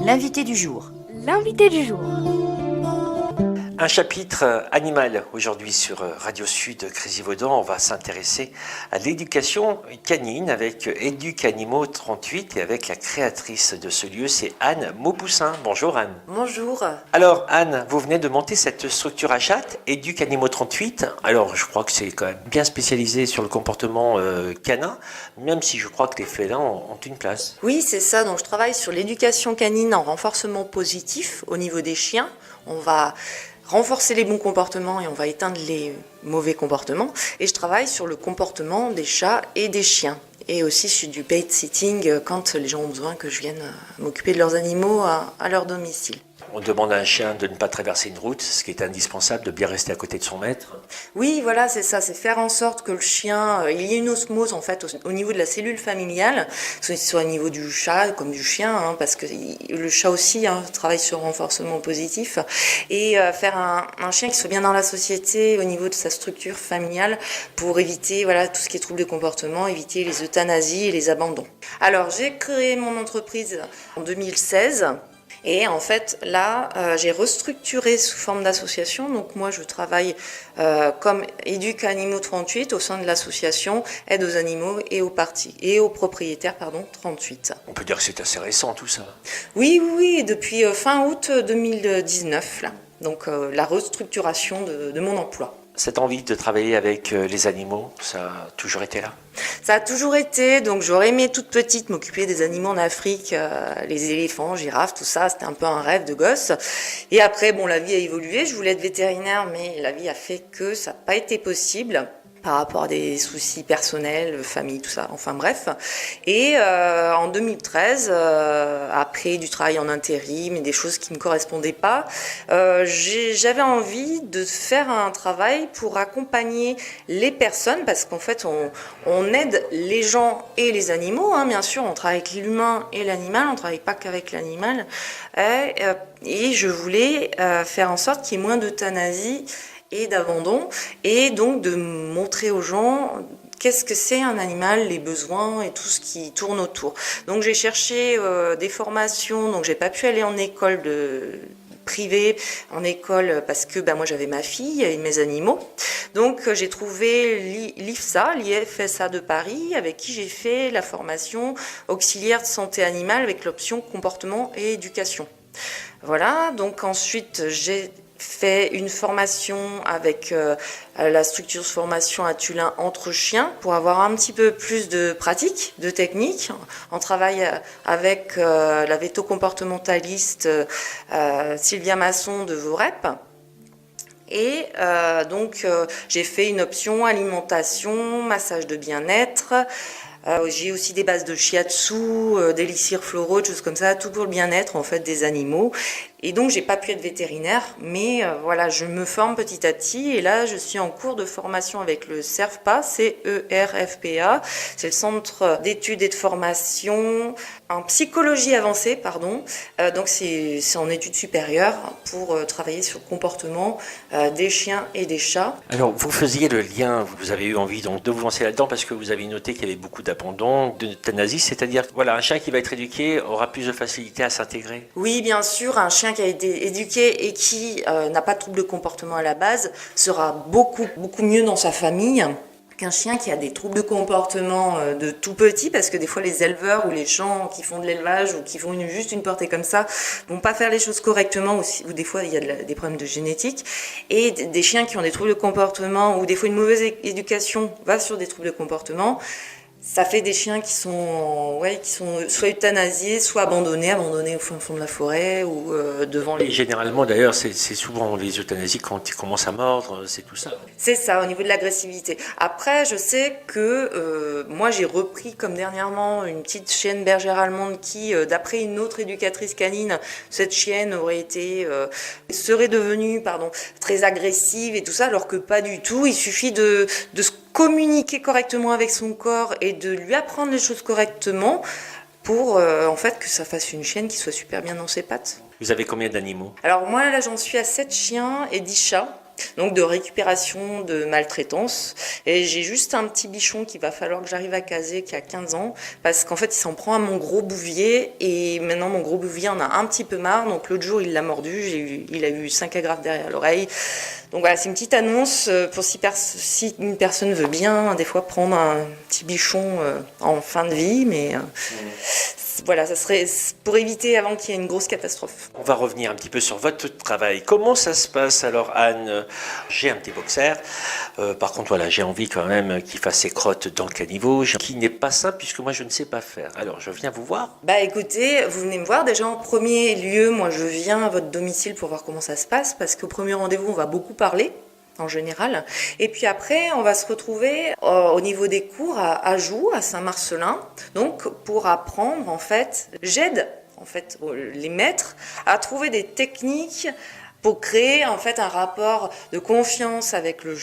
L'invité du jour. L'invité du jour. Un chapitre animal aujourd'hui sur Radio Sud Grésivaudan. On va s'intéresser à l'éducation canine avec Éducanimaux 38 et avec la créatrice de ce lieu, c'est Anne Maupoussin. Bonjour Anne. Bonjour. Alors Anne, vous venez de monter cette structure à chatte, Éducanimaux 38. Alors je crois que c'est quand même bien spécialisé sur le comportement canin, même si je crois que les félins ont une place. Oui, c'est ça. Donc, je travaille sur l'éducation canine en renforcement positif au niveau des chiens. On va renforcer les bons comportements et on va éteindre les mauvais comportements. Et je travaille sur le comportement des chats et des chiens. Et aussi sur du pet sitting quand les gens ont besoin que je vienne m'occuper de leurs animaux à leur domicile. On demande à un chien de ne pas traverser une route, ce qui est indispensable, de bien rester à côté de son maître. Oui, voilà, c'est ça, c'est faire en sorte que le chien, il y ait une osmose en fait au niveau de la cellule familiale, soit au niveau du chat comme du chien, parce que le chat aussi travaille sur le renforcement positif, et faire un chien qui soit bien dans la société au niveau de sa structure familiale pour éviter tout ce qui est troubles de comportement, éviter les euthanasies et les abandons. Alors j'ai créé mon entreprise en 2016. Et en fait, là, j'ai restructuré sous forme d'association. Donc moi, je travaille comme Éducanimaux 38 au sein de l'association Aide aux animaux et aux propriétaires 38. On peut dire que c'est assez récent tout ça. Oui, depuis fin août 2019, là. Donc la restructuration de mon emploi. Cette envie de travailler avec les animaux, ça a toujours été là? Ça a toujours été, donc j'aurais aimé toute petite m'occuper des animaux en Afrique, les éléphants, girafes, tout ça, c'était un peu un rêve de gosse. Et après, la vie a évolué, je voulais être vétérinaire, mais la vie a fait que ça n'a pas été possible par rapport à des soucis personnels, famille, tout ça, enfin bref. Et en 2013, après du travail en intérim et des choses qui ne me correspondaient pas, j'avais envie de faire un travail pour accompagner les personnes, parce qu'en fait, on aide les gens et les animaux, bien sûr, on travaille avec l'humain et l'animal, on ne travaille pas qu'avec l'animal. Et je voulais faire en sorte qu'il y ait moins d'euthanasie et d'abandon, et donc de montrer aux gens qu'est-ce que c'est un animal, les besoins et tout ce qui tourne autour. Donc j'ai cherché des formations, donc j'ai pas pu aller en école privée, en école, parce que moi j'avais ma fille et mes animaux. Donc j'ai trouvé l'IFSA de Paris, avec qui j'ai fait la formation auxiliaire de santé animale avec l'option comportement et éducation. Voilà, donc ensuite j'ai fait une formation avec la structure de formation à Tullin entre chiens pour avoir un petit peu plus de pratique, de technique. On travaille avec la véto-comportementaliste Sylvia Masson de Vorep. Et donc j'ai fait une option alimentation, massage de bien-être. J'ai aussi des bases de shiatsu, d'élixirs floraux, des choses comme ça, tout pour le bien-être en fait des animaux. Et donc j'ai pas pu être vétérinaire, mais je me forme petit à petit, et là je suis en cours de formation avec le CERFPA, CERFPA, c'est le Centre d'études et de formation en psychologie avancée, donc c'est en études supérieures pour travailler sur le comportement des chiens et des chats. Alors vous faisiez le lien, vous avez eu envie donc de vous lancer là-dedans parce que vous avez noté qu'il y avait beaucoup d'abandon, d'euthanasie, c'est-à-dire un chien qui va être éduqué aura plus de facilité à s'intégrer. Oui, bien sûr, un chien qui a été éduqué et qui n'a pas de trouble de comportement à la base sera beaucoup mieux dans sa famille qu'un chien qui a des troubles de comportement de tout petit, parce que des fois les éleveurs ou les gens qui font de l'élevage ou qui font juste une portée comme ça vont pas faire les choses correctement, ou des fois il y a des problèmes de génétique, et des chiens qui ont des troubles de comportement ou des fois une mauvaise éducation va sur des troubles de comportement. Ça fait des chiens qui sont soit euthanasiés, soit abandonnés au fond de la forêt ou devant les... Et généralement d'ailleurs, c'est souvent les euthanasies quand ils commencent à mordre, c'est tout ça. C'est ça, au niveau de l'agressivité. Après, je sais que moi j'ai repris comme dernièrement une petite chienne bergère allemande qui, d'après une autre éducatrice canine, cette chienne serait devenue très agressive et tout ça, alors que pas du tout. Il suffit de se communiquer correctement avec son corps et de lui apprendre les choses correctement pour que ça fasse une chienne qui soit super bien dans ses pattes. Vous avez combien d'animaux? Alors moi là j'en suis à 7 chiens et 10 chats. donc de récupération de maltraitance. Et j'ai juste un petit bichon qu'il va falloir que j'arrive à caser qui a 15 ans, parce qu'en fait il s'en prend à mon gros bouvier, et maintenant mon gros bouvier en a un petit peu marre, donc l'autre jour il l'a mordu, il a eu 5 agrafes derrière l'oreille. Donc voilà, c'est une petite annonce pour si une personne veut bien, des fois prendre un petit bichon en fin de vie, mais voilà, ça serait pour éviter avant qu'il y ait une grosse catastrophe. On va revenir un petit peu sur votre travail. Comment ça se passe alors, Anne? J'ai un petit boxer. Par contre, voilà, j'ai envie quand même qu'il fasse ses crottes dans le caniveau, qui n'est pas simple puisque moi je ne sais pas faire. Alors, je viens vous voir. Bah écoutez, vous venez me voir. Déjà en premier lieu, moi je viens à votre domicile pour voir comment ça se passe, parce qu'au premier rendez-vous, on va beaucoup parler. En général. Et puis après, on va se retrouver au niveau des cours à Joux, à Saint-Marcelin. Donc, pour apprendre, en fait, j'aide en fait les maîtres à trouver des techniques pour créer en fait un rapport de confiance avec le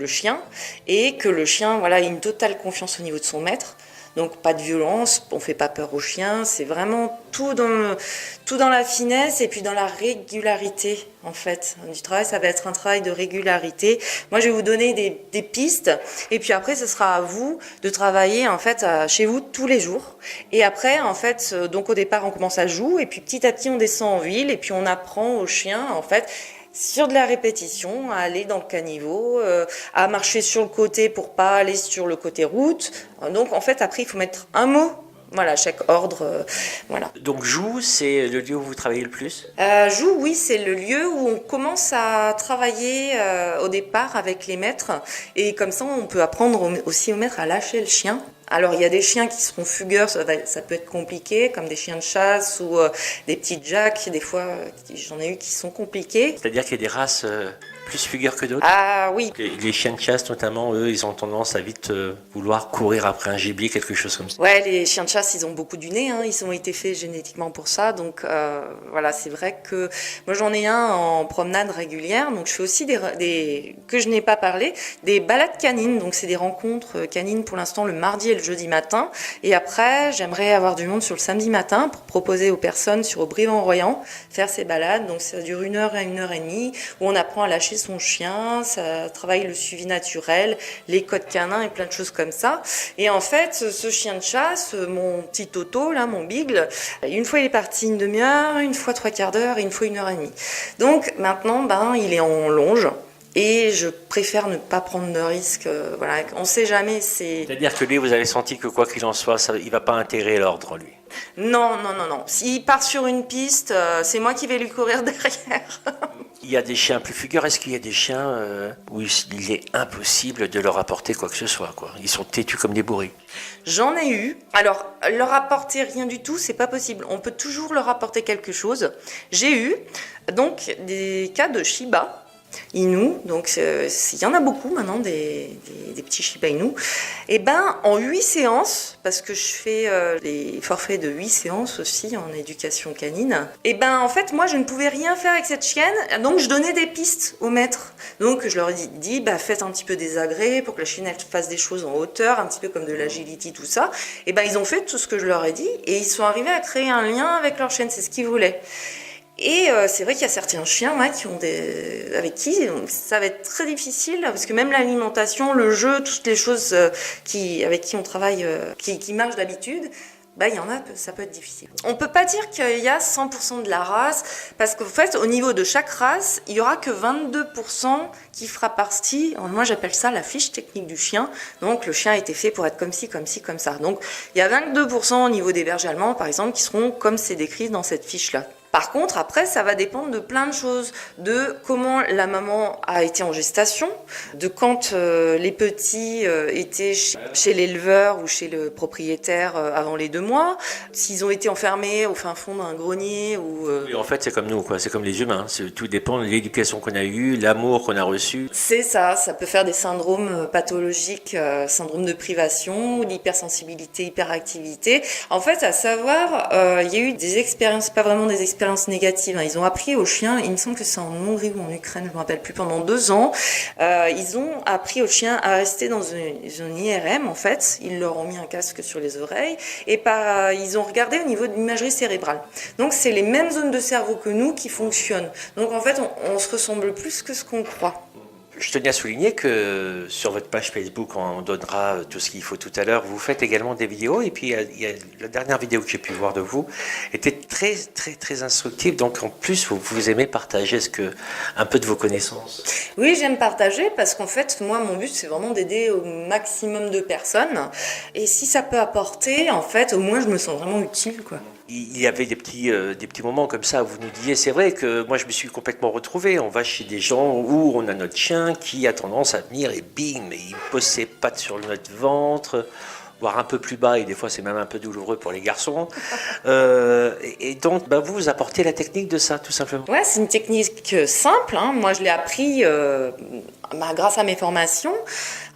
chien, et que le chien voilà, ait une totale confiance au niveau de son maître. Donc pas de violence, on fait pas peur aux chiens, c'est vraiment tout dans la finesse et puis dans la régularité en fait du travail. Ça va être un travail de régularité. Moi je vais vous donner des pistes, et puis après ce sera à vous de travailler en fait chez vous tous les jours. Et après en fait donc au départ on commence à jouer, et puis petit à petit on descend en ville, et puis on apprend aux chiens en fait sur de la répétition, à aller dans le caniveau, à marcher sur le côté pour pas aller sur le côté route. Donc en fait après il faut mettre un mot, voilà, chaque ordre, voilà. Donc Joux, c'est le lieu où vous travaillez le plus? Joux, oui, c'est le lieu où on commence à travailler au départ avec les maîtres, et comme ça on peut apprendre aussi aux maîtres à lâcher le chien. Alors il y a des chiens qui seront fugueurs, ça peut être compliqué, comme des chiens de chasse ou des petits jacks, des fois j'en ai eu qui sont compliqués. C'est-à-dire qu'il y a des races plus fugueurs que d'autres? Ah oui. Les chiens de chasse notamment, eux, ils ont tendance à vite vouloir courir après un gibier, quelque chose comme ça. Ouais, les chiens de chasse, ils ont beaucoup du nez, hein. Ils ont été faits génétiquement pour ça. Donc voilà, c'est vrai que moi j'en ai un en promenade régulière. Donc je fais aussi que je n'ai pas parlé, des balades canines. Donc c'est des rencontres canines pour l'instant le mardi et le jeudi matin. Et après, j'aimerais avoir du monde sur le samedi matin pour proposer aux personnes sur Aubry-en-Royan faire ces balades. Donc ça dure 1 heure à 1h30, où on apprend à lâcher son chien, ça travaille le suivi naturel, les codes canins et plein de choses comme ça. Et en fait, ce chien de chasse, mon petit Toto, là, mon Beagle, une fois il est parti 1 demi-heure, une fois 3/4 d'heure et une fois 1h30. Donc maintenant, il est en longe. Et je préfère ne pas prendre de risques. Voilà, on ne sait jamais. C'est-à-dire que lui, vous avez senti que quoi qu'il en soit, il ne va pas intégrer l'ordre, lui. Non. S'il part sur une piste, c'est moi qui vais lui courir derrière. Il y a des chiens plus fugueurs. Est-ce qu'il y a des chiens où il est impossible de leur apporter quoi que ce soit, quoi? Ils sont têtus comme des bourris. J'en ai eu. Alors, leur apporter rien du tout, c'est pas possible. On peut toujours leur apporter quelque chose. J'ai eu donc des cas de Shiba Inu, donc il y en a beaucoup maintenant, des petits Shiba Inu. Et en 8 séances, parce que je fais les forfaits de 8 séances aussi en éducation canine, en fait moi je ne pouvais rien faire avec cette chienne, donc je donnais des pistes aux maîtres. Donc je leur ai dit faites un petit peu des agrès pour que la chienne elle fasse des choses en hauteur, un petit peu comme de l'agility, tout ça. Et ils ont fait tout ce que je leur ai dit, et ils sont arrivés à créer un lien avec leur chienne, c'est ce qu'ils voulaient. Et c'est vrai qu'il y a certains chiens avec qui ça va être très difficile, parce que même l'alimentation, le jeu, toutes les choses avec qui on travaille, qui marchent d'habitude, il y en a, ça peut être difficile. On peut pas dire qu'il y a 100% de la race, parce qu'en fait, au niveau de chaque race, il y aura que 22% qui fera partie, moi j'appelle ça la fiche technique du chien. Donc le chien a été fait pour être comme ci, comme ci, comme ça. Donc il y a 22% au niveau des bergers allemands, par exemple, qui seront comme c'est décrit dans cette fiche-là. Par contre, après, ça va dépendre de plein de choses, de comment la maman a été en gestation, de quand les petits étaient chez l'éleveur ou chez le propriétaire avant les 2 mois, s'ils ont été enfermés au fin fond d'un grenier ou... Oui, en fait, c'est comme nous, quoi. C'est comme les humains. Tout dépend de l'éducation qu'on a eue, l'amour qu'on a reçu. C'est ça peut faire des syndromes pathologiques, syndrome de privation, l'hypersensibilité, hyperactivité. En fait, à savoir, il y a eu des expériences, pas vraiment des expériences, expérience négative. Ils ont appris aux chiens, il me semble que c'est en Hongrie ou en Ukraine, je ne me rappelle plus, pendant 2 ans, ils ont appris aux chiens à rester dans une IRM, en fait. Ils leur ont mis un casque sur les oreilles et ils ont regardé au niveau de l'imagerie cérébrale. Donc, c'est les mêmes zones de cerveau que nous qui fonctionnent. Donc, en fait, on se ressemble plus que ce qu'on croit. Je tenais à souligner que sur votre page Facebook, on donnera tout ce qu'il faut tout à l'heure. Vous faites également des vidéos et puis la dernière vidéo que j'ai pu voir de vous était très très très instructive. Donc en plus, vous aimez partager un peu de vos connaissances. Oui, j'aime partager parce qu'en fait, moi, mon but, c'est vraiment d'aider au maximum de personnes. Et si ça peut apporter, en fait, au moins, je me sens vraiment utile, quoi. Il y avait des petits moments comme ça où vous nous disiez, c'est vrai que moi je me suis complètement retrouvé. On va chez des gens où on a notre chien qui a tendance à venir et bing, mais il pose ses pattes sur notre ventre, voire un peu plus bas, et des fois c'est même un peu douloureux pour les garçons. Et donc vous apportez la technique de ça, tout simplement. Ouais, c'est une technique simple. Moi, je l'ai appris grâce à mes formations.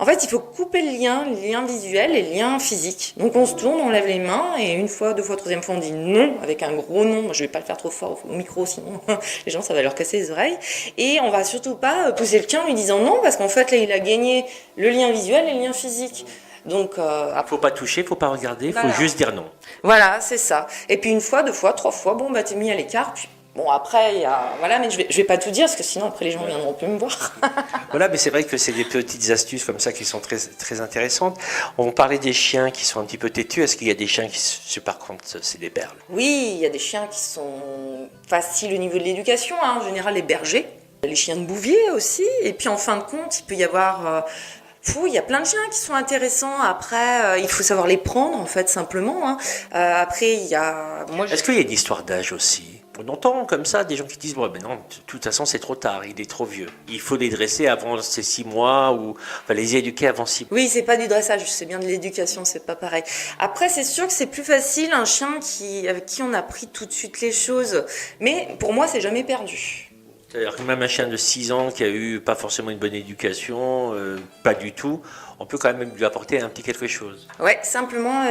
En fait, il faut couper le lien visuel et le lien physique. Donc, on se tourne, on lève les mains, et une fois, 2 fois, 3e fois, on dit non, avec un gros non. Moi, je vais pas le faire trop fort au micro, sinon les gens, ça va leur casser les oreilles. Et on va surtout pas pousser le chien en lui disant non, parce qu'en fait, là, il a gagné le lien visuel et le lien physique. Donc, faut pas toucher, faut pas regarder, il faut voilà. Juste dire non. Voilà, c'est ça. Et puis une fois, 2 fois, 3 fois, t'es mis à l'écart. Puis bon, après, voilà, mais je vais pas tout dire parce que sinon après les gens viendront plus me voir. Voilà, mais c'est vrai que c'est des petites astuces comme ça qui sont très très intéressantes. On parlait des chiens qui sont un petit peu têtus. Est-ce qu'il y a des chiens par contre, c'est des perles? Oui, il y a des chiens qui sont faciles au niveau de l'éducation. En général, les bergers, les chiens de Bouvier aussi. Et puis en fin de compte, il peut y avoir il y a plein de chiens qui sont intéressants. Après, il faut savoir les prendre, en fait, simplement. Après, il y a... Est-ce qu'il y a une histoire d'âge aussi? On entend comme ça des gens qui disent bon, mais non, de toute façon, c'est trop tard, il est trop vieux. Il faut les dresser avant ces 6 mois ou les éduquer avant 6 mois. Oui, c'est pas du dressage, c'est bien de l'éducation, c'est pas pareil. Après, c'est sûr que c'est plus facile un chien avec qui on a pris tout de suite les choses. Mais pour moi, c'est jamais perdu. C'est-à-dire que même un chien de 6 ans qui a eu pas forcément une bonne éducation, pas du tout, on peut quand même lui apporter un petit quelque chose. Ouais, simplement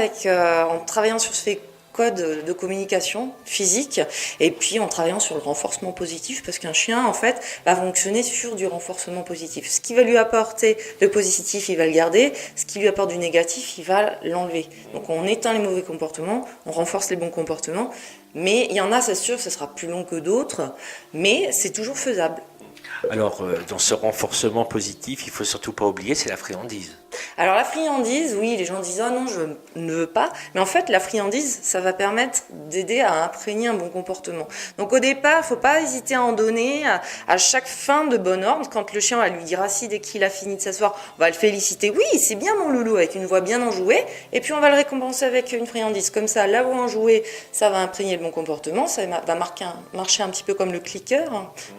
en travaillant sur ces codes de communication physique et puis en travaillant sur le renforcement positif parce qu'un chien, en fait, va fonctionner sur du renforcement positif. Ce qui va lui apporter de positif, il va le garder. Ce qui lui apporte du négatif, il va l'enlever. Donc on éteint les mauvais comportements, on renforce les bons comportements. Mais il y en a, c'est sûr, ce sera plus long que d'autres, mais c'est toujours faisable. Alors, dans ce renforcement positif, il ne faut surtout pas oublier, c'est la friandise. Alors la friandise, oui, les gens disent « Ah non, je ne veux pas ». Mais en fait, la friandise, ça va permettre d'aider à imprégner un bon comportement. Donc au départ, il ne faut pas hésiter à en donner à chaque fin de bon ordre. Quand le chien va lui dire « Ah si », dès qu'il a fini de s'asseoir, on va le féliciter. « Oui, c'est bien mon loulou », avec une voix bien enjouée. Et puis on va le récompenser avec une friandise. Comme ça, la voix enjouée, ça va imprégner le bon comportement. Ça va marcher un petit peu comme le clicker.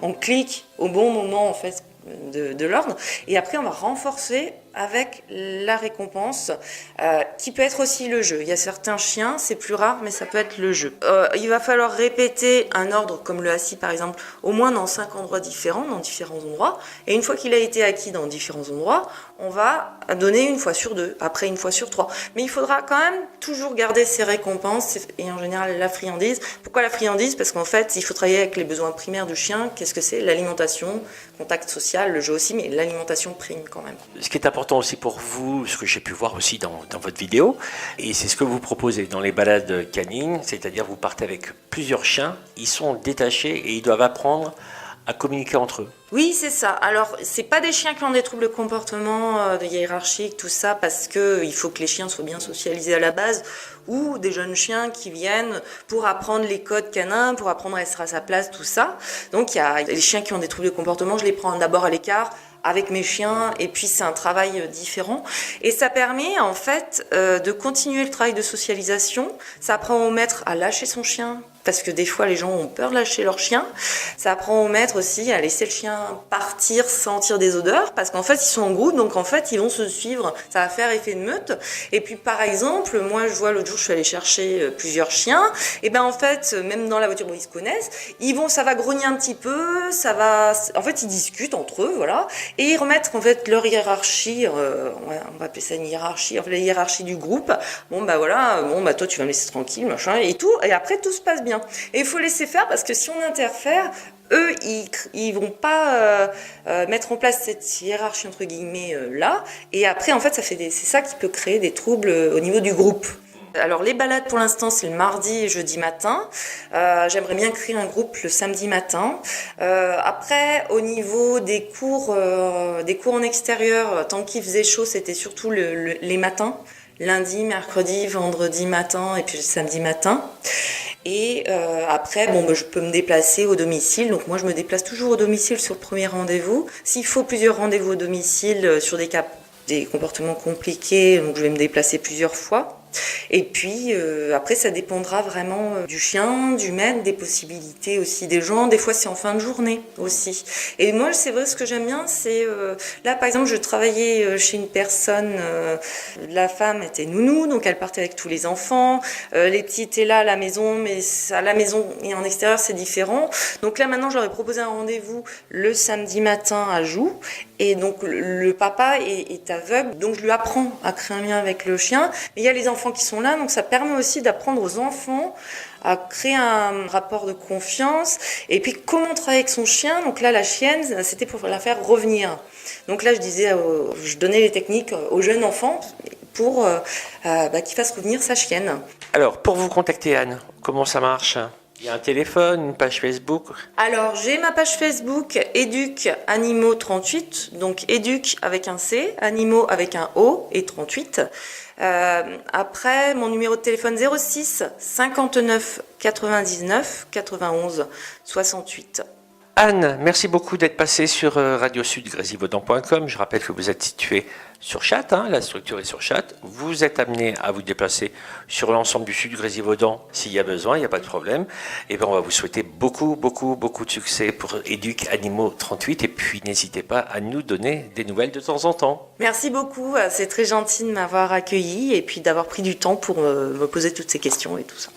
On clique au bon moment, en fait, de l'ordre. Et après, on va renforcer avec la récompense, qui peut être aussi le jeu. Il y a certains chiens, c'est plus rare, mais ça peut être le jeu. Il va falloir répéter un ordre comme le assis, par exemple, au moins dans 5 endroits différents, dans différents endroits. Et une fois qu'il a été acquis dans différents endroits, on va donner 1 fois sur 2, après 1 fois sur 3. Mais il faudra quand même toujours garder ses récompenses et en général la friandise. Pourquoi la friandise? Parce qu'en fait, il faut travailler avec les besoins primaires du chien. Qu'est-ce que c'est? L'alimentation, contact social, le jeu aussi, mais l'alimentation prime quand même. Ce qui est important aussi pour vous, ce que j'ai pu voir aussi dans votre vidéo, et c'est ce que vous proposez dans les balades canines, c'est-à-dire vous partez avec plusieurs chiens, ils sont détachés et ils doivent apprendre à communiquer entre eux. Oui, c'est ça. Alors, c'est pas des chiens qui ont des troubles de comportement, de hiérarchique, tout ça, parce que il faut que les chiens soient bien socialisés à la base, ou des jeunes chiens qui viennent pour apprendre les codes canins, pour apprendre à être à sa place, tout ça. Donc, il y a les chiens qui ont des troubles de comportement, je les prends d'abord à l'écart, avec mes chiens, et puis c'est un travail différent. Et ça permet en fait de continuer le travail de socialisation. Ça apprend au maître à lâcher son chien, parce que des fois les gens ont peur de lâcher leur chien. Ça apprend au maître aussi à laisser le chien partir, sentir des odeurs, parce qu'en fait ils sont en groupe, donc en fait ils vont se suivre. Ça va faire effet de meute. Et puis par exemple, moi je vois l'autre jour je suis allée chercher plusieurs chiens, et ben en fait même dans la voiture où ils se connaissent, ça va grogner un petit peu, en fait ils discutent entre eux, voilà. Et ils remettent en fait leur hiérarchie, on va appeler ça une hiérarchie, en fait, la hiérarchie du groupe. Bon bah voilà, toi tu vas me laisser tranquille, machin, et tout. Et après tout se passe bien. bien. Et il faut laisser faire parce que si on interfère, eux, ils vont pas mettre en place cette hiérarchie entre guillemets là. Et après, en fait, c'est ça qui peut créer des troubles au niveau du groupe. Alors les balades pour l'instant c'est le mardi et jeudi matin. J'aimerais bien créer un groupe le samedi matin. Après au niveau des cours en extérieur, tant qu'il faisait chaud, c'était surtout les matins. Lundi, mercredi, vendredi matin et puis le samedi matin. Et après, je peux me déplacer au domicile. Donc moi, je me déplace toujours au domicile sur le premier rendez-vous. S'il faut plusieurs rendez-vous au domicile sur des comportements compliqués, donc je vais me déplacer plusieurs fois. Et puis après ça dépendra vraiment du chien, du maître, des possibilités aussi des gens. Des fois c'est en fin de journée aussi. Et moi c'est vrai ce que j'aime bien c'est là par exemple je travaillais chez une personne, la femme était nounou donc elle partait avec tous les enfants, les petits étaient là à la maison mais à la maison et en extérieur c'est différent. Donc là maintenant j'aurais proposé un rendez-vous le samedi matin à Joux et donc le papa est aveugle donc je lui apprends à créer un lien avec le chien. Mais il y a les enfants qui sont là, donc ça permet aussi d'apprendre aux enfants à créer un rapport de confiance. Et puis comment travailler avec son chien. Donc là, la chienne, c'était pour la faire revenir. Donc là, je donnais les techniques aux jeunes enfants pour qu'ils fassent revenir sa chienne. Alors, pour vous contacter, Anne, comment ça marche ? Il y a un téléphone, une page Facebook ? Alors, j'ai ma page Facebook Éduc Animaux 38, donc Éduc avec un C, Animaux avec un O et 38. Après, mon numéro de téléphone 06 59 99 91 68. Anne, merci beaucoup d'être passée sur radiosud-grésivaudan.com. Je rappelle que vous êtes située sur Châtes, la structure est sur Châtes. Vous êtes amené à vous déplacer sur l'ensemble du sud Grésivaudan s'il y a besoin, il n'y a pas de problème. Et bien, on va vous souhaiter beaucoup de succès pour Éduc Animaux 38. Et puis, n'hésitez pas à nous donner des nouvelles de temps en temps. Merci beaucoup, c'est très gentil de m'avoir accueilli et puis d'avoir pris du temps pour me poser toutes ces questions et tout ça.